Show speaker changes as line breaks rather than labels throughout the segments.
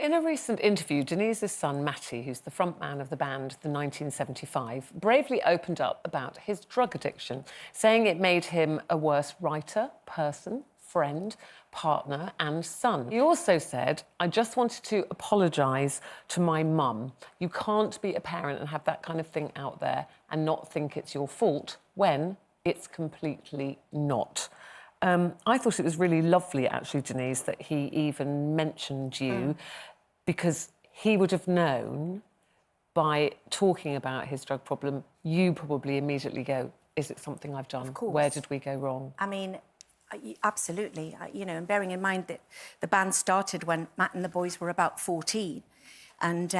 In a recent interview, Denise's son, Matty, who's the frontman of the band The 1975, bravely opened up about his drug addiction, saying it made him a worse writer, person, friend, partner and son. He also said, "I just wanted to apologise to my mum. You can't be a parent and have that kind of thing out there and not think it's your fault when it's completely not." I thought it was really lovely, actually, Denise, that he even mentioned you because he would have known by talking about his drug problem, you probably immediately go, is it something I've done?
Of course.
Where did we go wrong?
I mean, absolutely. You know, and bearing in mind that the band started when Matt and the boys were about 14. And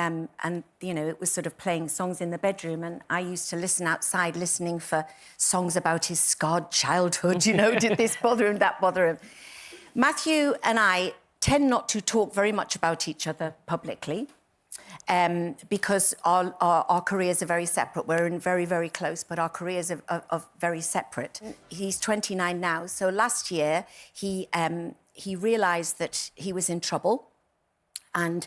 you know, it was sort of playing songs in the bedroom, and I used to listen outside, listening for songs about his scarred childhood, you know, did this bother him, that bother him. Matthew and I tend not to talk very much about each other publicly because our careers are very separate. We're in very, very close, but our careers are very separate. He's 29 now, so last year he realised that he was in trouble, and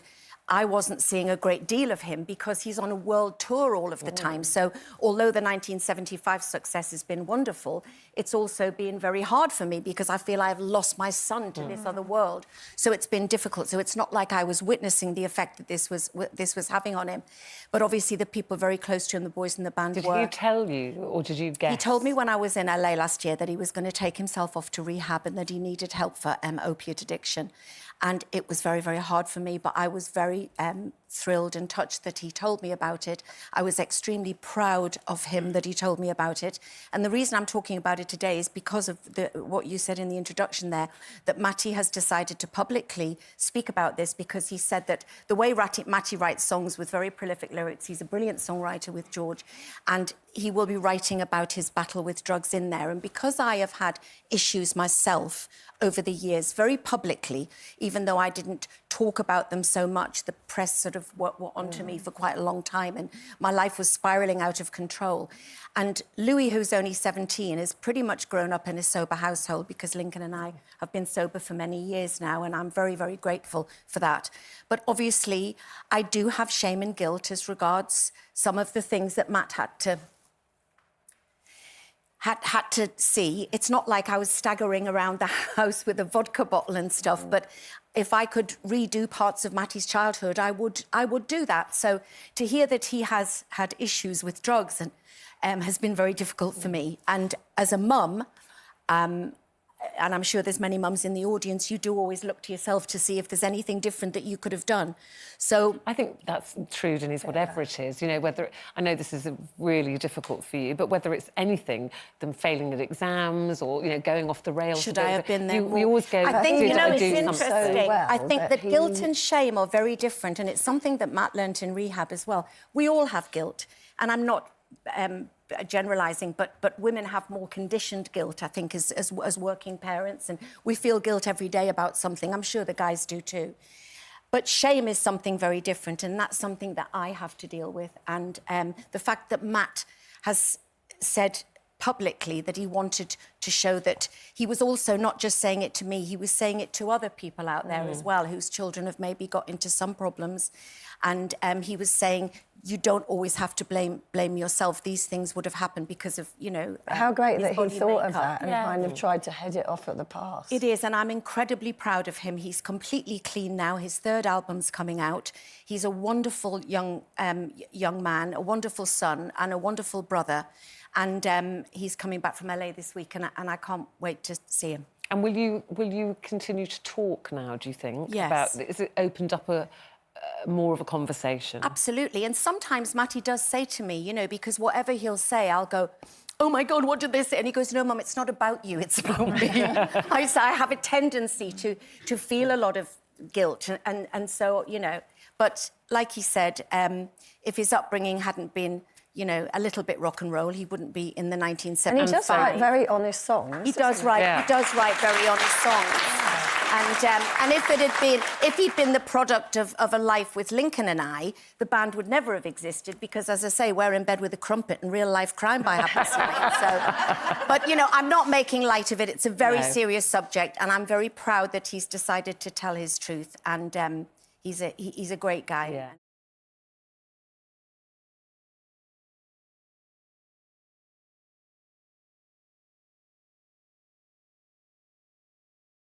I wasn't seeing a great deal of him because he's on a world tour all of the time. So although the 1975 success has been wonderful, it's also been very hard for me because I feel I've lost my son to this other world. So it's been difficult. So it's not like I was witnessing the effect that this was having on him. But obviously the people very close to him, the boys in the band were...
Did he tell you or did you guess?
He told me when I was in LA last year that he was going to take himself off to rehab and that he needed help for opiate addiction. And it was very, very hard for me, but I was very thrilled and touched that he told me about it. I was extremely proud of him that he told me about it. And the reason I'm talking about it today is because of what you said in the introduction there, that Matty has decided to publicly speak about this because he said that the way Matty writes songs with very prolific lyrics, he's a brilliant songwriter with George, and he will be writing about his battle with drugs in there. And because I have had issues myself over the years, very publicly, even though I didn't talk about them so much, the press sort of were onto me for quite a long time, and my life was spiralling out of control. And Louis, who's only 17, has pretty much grown up in a sober household because Lincoln and I have been sober for many years now, and I'm very, very grateful for that. But obviously, I do have shame and guilt as regards some of the things that Matt had to see. It's not like I was staggering around the house with a vodka bottle and stuff, but if I could redo parts of Matty's childhood, I would do that. So to hear that he has had issues with drugs and has been very difficult for me. And as a mum, and I'm sure there's many mums in the audience, you do always look to yourself to see if there's anything different that you could have done. So
I think that's true, Denise, whatever it is, you know, whether, I know this is really difficult for you, but whether it's anything, them failing at exams or, you know, going off the rails.
Should I have been there more?
We always go,
I think, you know, it's
do
interesting.
something.
I think that guilt and shame are very different, and it's something that Matt learnt in rehab as well. We all have guilt, and I'm not generalising, but women have more conditioned guilt, I think, as working parents, and we feel guilt every day about something. I'm sure the guys do too. But shame is something very different, and that's something that I have to deal with. And the fact that Matt has said publicly that he wanted to show that he was also not just saying it to me, he was saying it to other people out there as well, whose children have maybe got into some problems. And he was saying, you don't always have to blame yourself. These things would have happened because of, you know...
How great that he thought of that and
yeah.
kind of tried to head it off at the pass.
It is, and I'm incredibly proud of him. He's completely clean now. His third album's coming out. He's a wonderful young man, a wonderful son and a wonderful brother. And he's coming back from LA this week, and I can't wait to see him.
And will you continue to talk now, do you think?
Yes.
Is it opened up more of a conversation?
Absolutely. And sometimes Matty does say to me, you know, because whatever he'll say, I'll go, oh, my God, what did they say? And he goes, no, Mum, it's not about you, it's about me. I have a tendency to feel a lot of guilt. And so, you know, but like he said, if his upbringing hadn't been, you know, a little bit rock and roll, he wouldn't be in the 1975.
And he does write very honest songs.
He does write very honest songs. And if he'd been the product of a life with Lincoln and I, the band would never have existed because, as I say, we're in bed with a crumpet and real-life crime by half past nine. So, but, you know, I'm not making light of it. It's a very serious subject, and I'm very proud that he's decided to tell his truth. And he's a great guy.
Yeah.